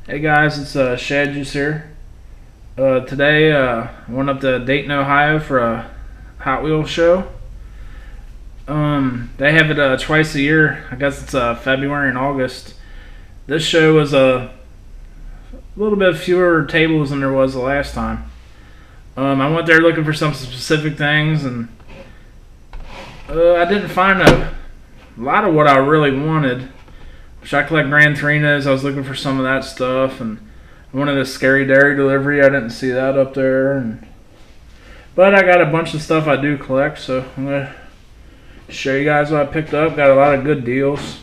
Hey guys, it's Shad Juice here. Today I went up to Dayton, Ohio for a Hot Wheels show. They have it twice a year. I guess it's February and August. This show was a little bit fewer tables than there was the last time. I went there looking for some specific things, and I didn't find a lot of what I really wanted. I collect Gran Torinos. I was looking for some of that stuff, and I wanted a Scary Dairy delivery. I didn't see that up there, but I got a bunch of stuff I do collect, so I'm gonna show you guys what I picked up. Got a lot of good deals.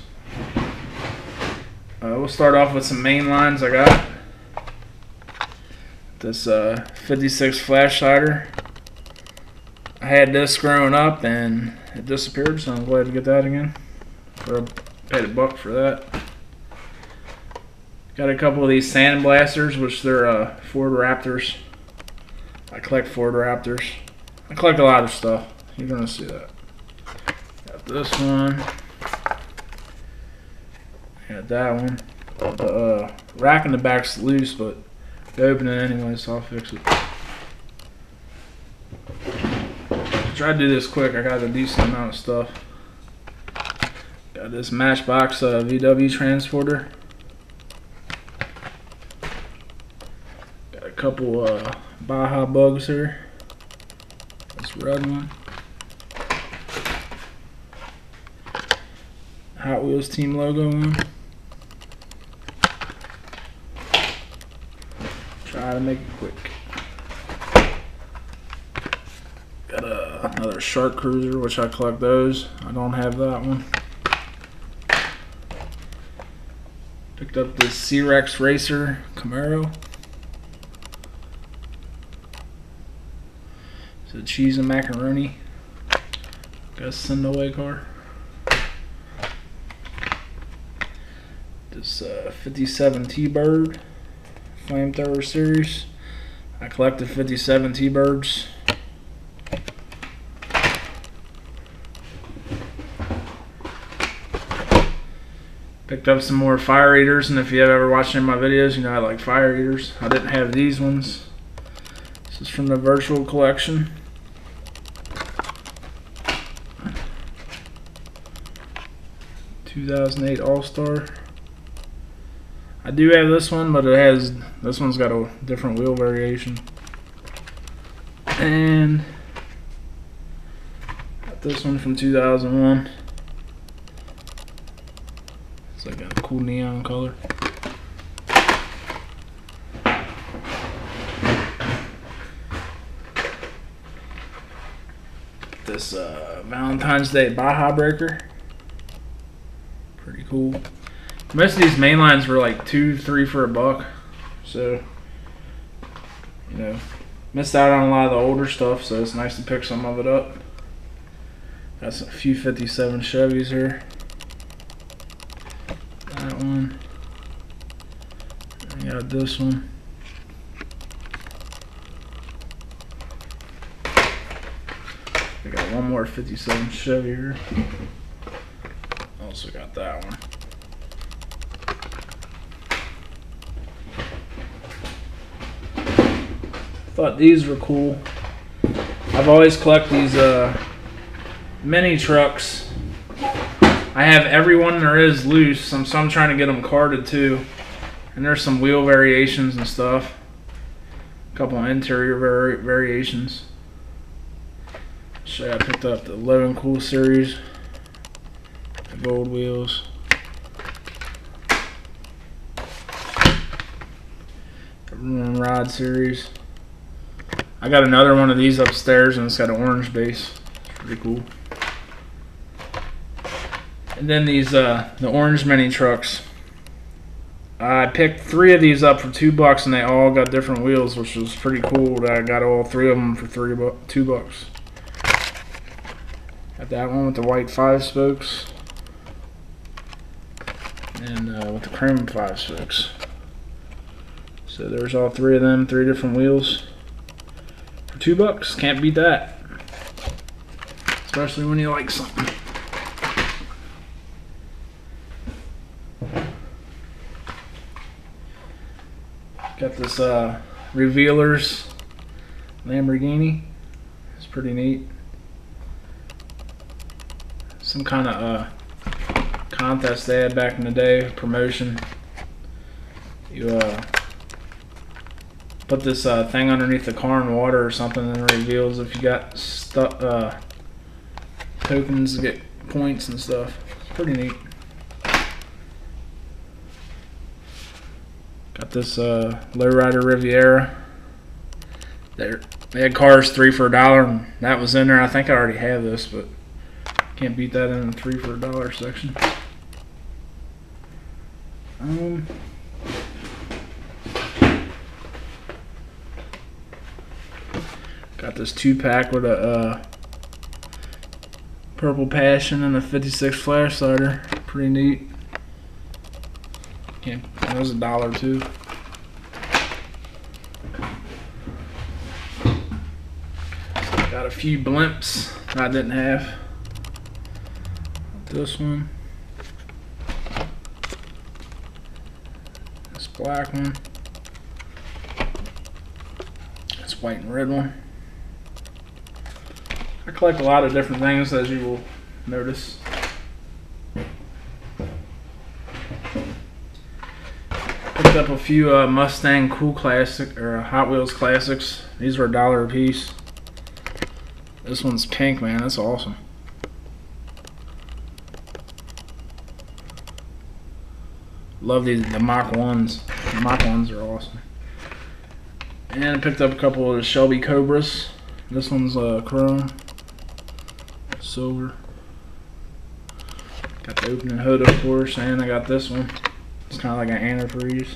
We'll start off with some Mainlines I got. This 56 flash cider. I had this growing up and it disappeared, so I'm glad to get that again. Paid $1 for that. Got a couple of these sandblasters, which they're Ford Raptors. I collect Ford Raptors. I collect a lot of stuff. You're gonna see that. Got this one. Got that one. The rack in the back's loose, but they open it anyway, so I'll fix it. Try to do this quick. I got a decent amount of stuff. Got this Matchbox VW transporter. Got a couple Baja bugs here. This red one. Hot Wheels team logo one. Try to make it quick. Got another Shark Cruiser, which I collect those. I don't have that one. Picked up this C-Rex Racer Camaro. It's a cheese and macaroni. Got a send away car. This 57 T-Bird Flamethrower series. I collected 57 T-Birds. Picked up some more fire eaters, and if you have ever watched any of my videos, you know I like fire eaters. I didn't have these ones. This is from the virtual collection. '2008 All-Star. I do have this one, but this one's got a different wheel variation. And got this one from 2001. It's like a cool neon color. This Valentine's Day Baja Breaker. Pretty cool. Most of these Mainlines were like $2, $3 for $1. So, you know, missed out on a lot of the older stuff, so it's nice to pick some of it up. Got a few 57 Chevys here. That one. I got this one. I got one more 57 Chevy here. Also got that one. Thought these were cool. I've always collected these mini trucks. I have every one there is loose, so I'm trying to get them carded too. And there's some wheel variations and stuff. A couple of interior variations. So I picked up the Low and Cool series. The gold wheels. The Room Rod series. I got another one of these upstairs, and it's got an orange base. It's pretty cool. And then these, the orange mini trucks. I picked 3 of these up for $2, and they all got different wheels, which was pretty cool. That I got all 3 of them for $2. Got that one with the white 5 spokes, and with the chrome 5 spokes. So there's all 3 of them, 3 different wheels. For $2, can't beat that. Especially when you like something. Got this Revealers Lamborghini. It's pretty neat. Some kind of contest they had back in the day, promotion. You put this thing underneath the car in water or something, and it reveals if you got tokens to get points and stuff. It's pretty neat. Got this Lowrider Riviera. They had cars 3 for $1, and that was in there. I think I already have this, but can't beat that in the 3 for $1 section. Got this 2-pack with a Purple Passion and a 56 flash slider. Pretty neat. That was $1 too. Got a few blimps I didn't have. This one. This black one. This white and red one. I collect a lot of different things, as you will notice. Picked up a few Mustang Cool Classic or Hot Wheels Classics. These were $1 a piece. This one's pink, man. That's awesome. Love the Mach 1s. The Mach 1s are awesome. And I picked up a couple of the Shelby Cobras. This one's chrome, silver. Got the opening hood, of course, and I got this one. It's kind of like an antifreeze.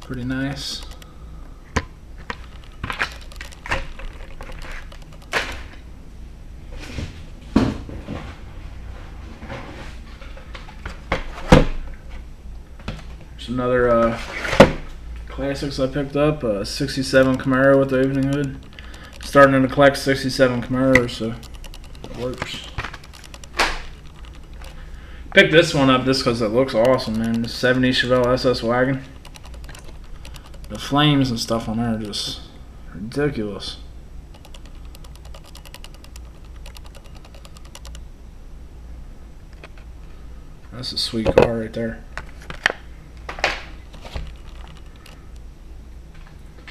Pretty nice. There's another classics I picked up. A 67 Camaro with the opening hood. Starting to collect 67 Camaros, so it works. Picked this one up just because it looks awesome, man. The 70 Chevelle SS wagon. The flames and stuff on there are just ridiculous. That's a sweet car right there.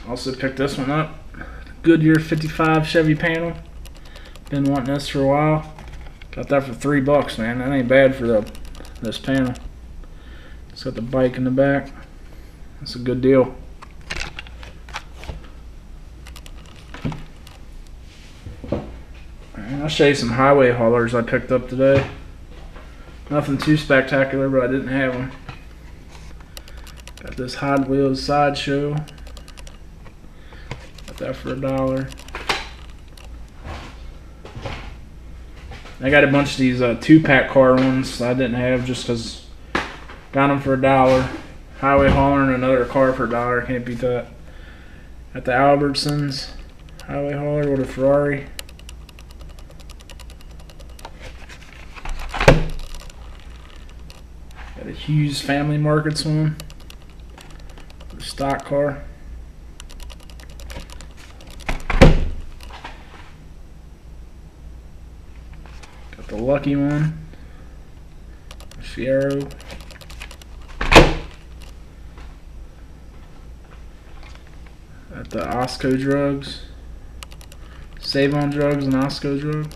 Also picked this one up. Goodyear 55 Chevy panel. Been wanting this for a while. Got that for $3, man. That ain't bad for this panel. It's got the bike in the back. That's a good deal. I'll show you some highway haulers I picked up today. Nothing too spectacular, but I didn't have them. Got this Hot Wheels Sideshow. Got that for $1. I got a bunch of these 2-pack car ones I didn't have just because got them for $1. Highway hauler and another car for $1. Can't beat that. Got the Albertsons highway hauler with a Ferrari. Got a Hughes Family Markets one. A stock car. Got the Lucky one. Fiero. Got the Osco Drugs. Save on Drugs and Osco Drug.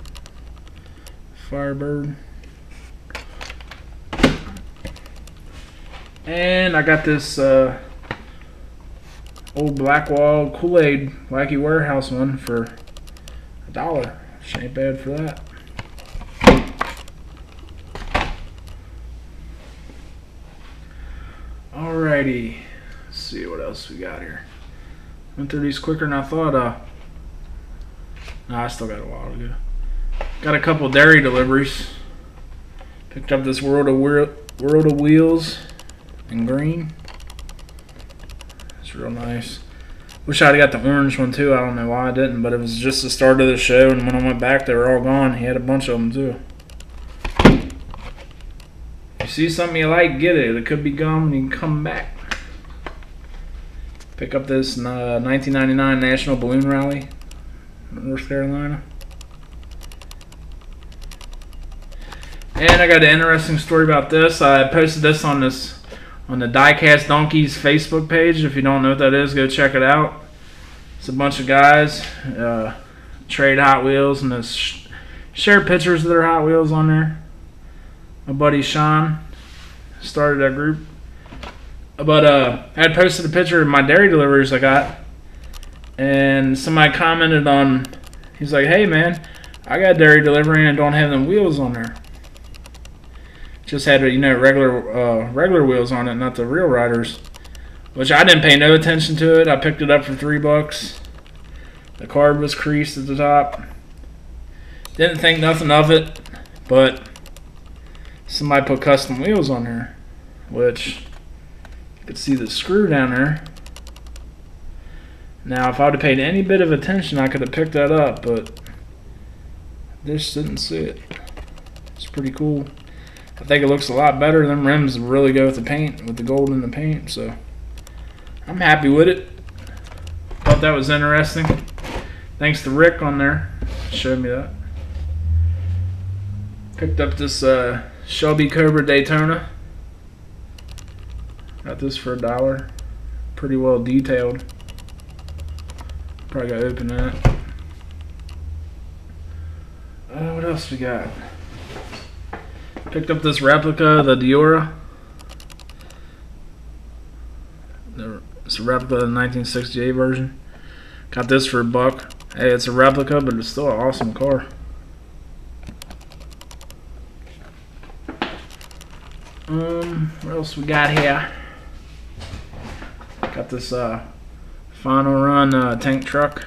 Firebird. And I got this old Blackwall Kool-Aid Wacky Warehouse one for $1. Which ain't bad for that. Alrighty. Let's see what else we got here. Went through these quicker than I thought. Nah, I still got a while to go. Got a couple dairy deliveries. Picked up this World of Wheels in green. It's real nice. Wish I'd got the orange one too. I don't know why I didn't, but it was just the start of the show, and when I went back, they were all gone. He had a bunch of them too. If you see something you like, get it. It could be gone when you come back. Pick up this 1999 National Balloon Rally, North Carolina. And I got an interesting story about this. I posted this on the Diecast Donkeys Facebook page. If you don't know what that is, go check it out. It's a bunch of guys trade Hot Wheels and share pictures of their Hot Wheels on there. My buddy Sean started that group. But I had posted a picture of my dairy deliveries I got, and somebody commented on. He's like, "Hey man, I got dairy delivery and don't have them wheels on there. Just had regular wheels on it, not the real riders." Which I didn't pay no attention to it. I picked it up for $3. The card was creased at the top. Didn't think nothing of it, but somebody put custom wheels on there, which you could see the screw down there. Now, if I would have paid any bit of attention, I could have picked that up, but just didn't see it. It's pretty cool. I think it looks a lot better. Them rims really go with the paint, with the gold in the paint, so I'm happy with it. Thought that was interesting. Thanks to Rick on there, showed me that. Picked up this Shelby Cobra Daytona. Got this for $1. Pretty well detailed. Probably gotta open that. What else we got? Picked up this replica, the Diora. It's a replica of the 1968 version. Got this for $1. Hey, it's a replica, but it's still an awesome car. What else we got here? Got this Final Run tank truck.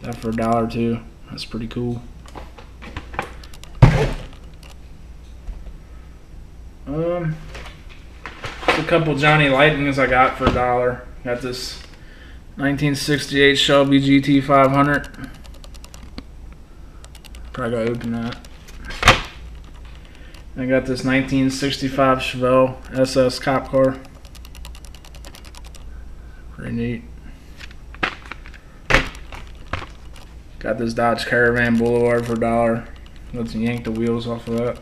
That for $1 too. That's pretty cool. A couple Johnny Lightnings I got for $1. Got this 1968 Shelby GT 500. Probably gotta open that. I got this 1965 Chevelle SS cop car. Pretty neat. Got this Dodge Caravan Boulevard for $1. Let's yank the wheels off of that.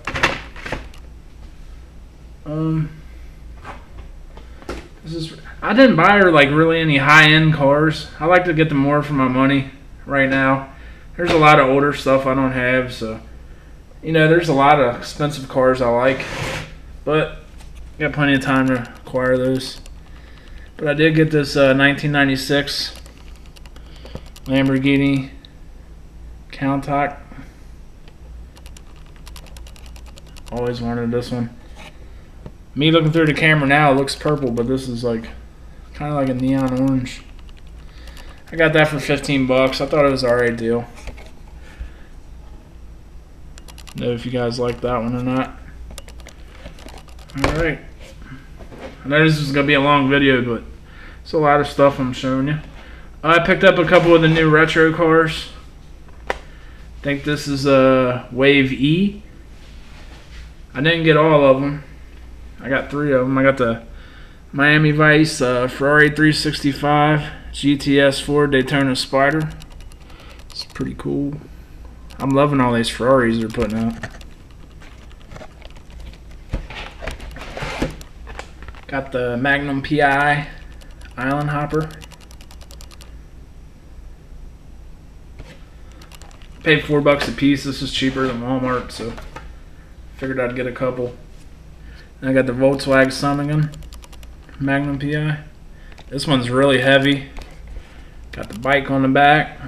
I didn't buy her like really any high-end cars. I like to get them more for my money right now. There's a lot of older stuff I don't have, so you know, there's a lot of expensive cars I like, but got plenty of time to acquire those. But I did get this 1996 Lamborghini Countach. Always wanted this one. Me looking through the camera now, it looks purple, but this is like kind of like a neon orange. I got that for $15. I thought it was an alright deal. Know if you guys like that one or not. Alright. I know this is going to be a long video, but it's a lot of stuff I'm showing you. I picked up a couple of the new retro cars. I think this is a Wave E. I didn't get all of them. I got 3 of them. I got the Miami Vice Ferrari 365 GTS 4 Daytona Spider. It's pretty cool. I'm loving all these Ferraris they're putting out. Got the Magnum PI Island Hopper. Paid $4 a piece. This is cheaper than Walmart, so figured I'd get a couple. And I got the Volkswagen Summingen Magnum PI. This one's really heavy. Got the bike on the back.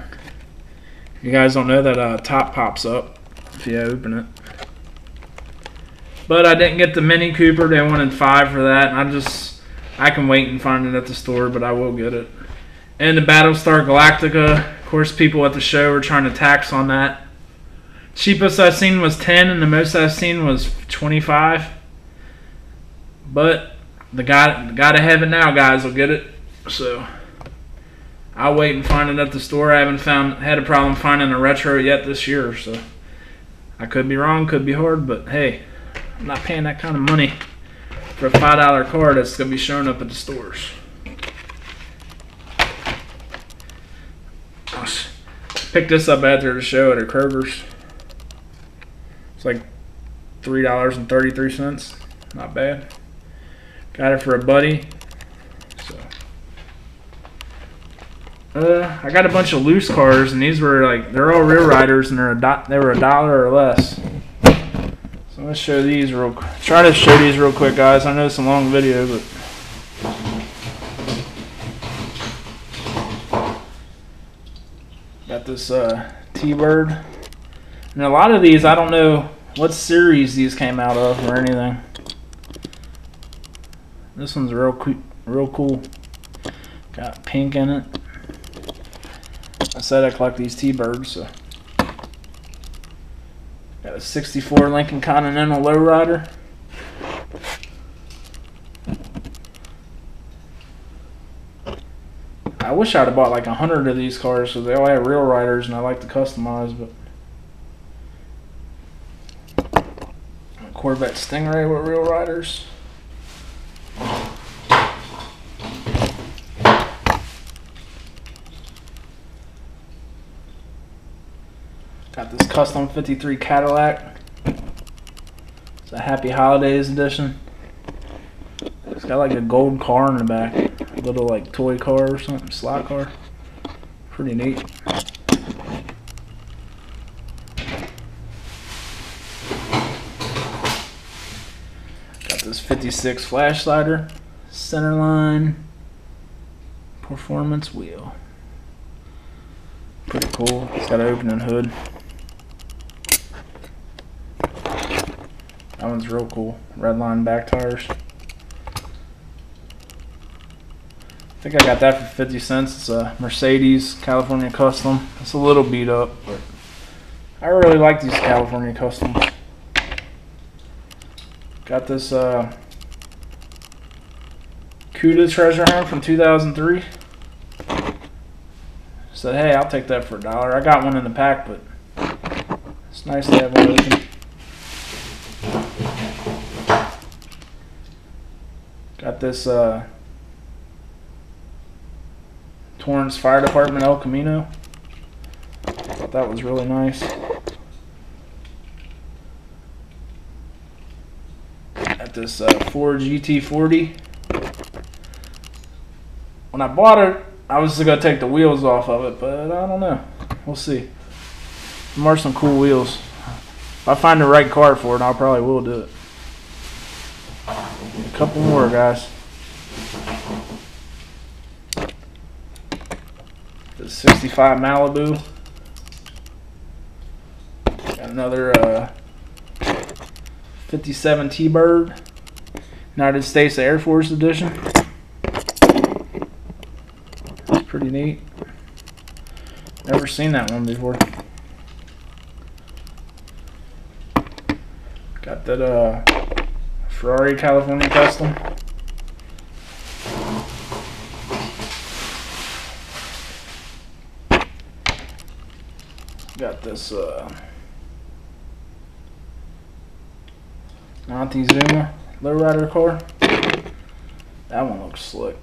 You guys don't know that top pops up if you open it. But I didn't get the Mini Cooper. They wanted $5 for that. And I can wait and find it at the store, but I will get it. And the Battlestar Galactica. Of course, people at the show were trying to tax on that. Cheapest I've seen was 10, and the most I've seen was 25. But the guy to have it now, guys, will get it. So I'll wait and find it at the store. I haven't had a problem finding a retro yet this year, so I could be wrong, could be hard, but hey, I'm not paying that kind of money for a $5 car that's gonna be showing up at the stores. Picked this up after the show at a Kroger's. It's like $3.33. Not bad. Got it for a buddy. So I got a bunch of loose cars, and these were like, they're all real riders, and they were $1 or less. So I'm gonna show these try to show these real quick, guys. I know it's a long video, but got this T-Bird, and a lot of these I don't know what series these came out of or anything. This one's real cool. Got pink in it. I said I collect these T-Birds, so. Got a 64 Lincoln Continental lowrider. I wish I'd have bought like 100 of these cars because they all have real riders and I like to customize, but. A Corvette Stingray with real riders. Got this custom 53 Cadillac. It's a Happy Holidays edition. It's got like a gold car in the back. A little like toy car or something, slot car. Pretty neat. Got this 56 flash slider. Centerline. Performance wheel. Pretty cool. It's got an opening hood. That one's real cool. Redline back tires. I think I got that for 50 cents. It's a Mercedes California Custom. It's a little beat up, but I really like these California Customs. Got this Cuda treasure hunt from 2003. Said, hey, I'll take that for $1. I got one in the pack, but it's nice to have one open. Got this Torrance Fire Department El Camino. Thought that was really nice. Got this Ford GT40. When I bought it, I was going to take the wheels off of it, but I don't know. We'll see. There are some cool wheels. If I find the right car for it, I probably will do it. A couple more, guys. The 65 Malibu. Got another 57 T-Bird. United States Air Force Edition. That's pretty neat. Never seen that one before. Got that Ferrari California Custom. Got this Montezuma lowrider car. That one looks slick.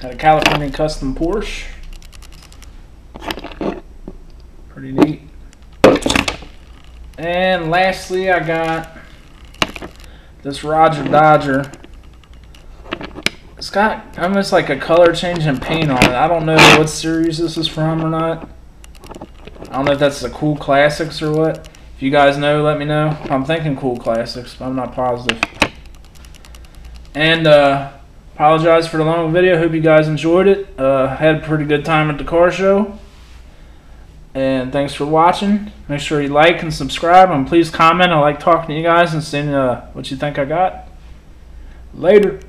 Got a California Custom Porsche. Pretty neat. And lastly, I got this Roger Dodger. It's got almost like a color change in paint on it. I don't know what series this is from or not. I don't know if that's the Cool Classics or what. If you guys know, let me know. I'm thinking Cool Classics, but I'm not positive. And apologize for the long video. Hope you guys enjoyed it. Had a pretty good time at the car show. And thanks for watching. Make sure you like and subscribe, and please comment. I like talking to you guys and seeing what you think I got. Later.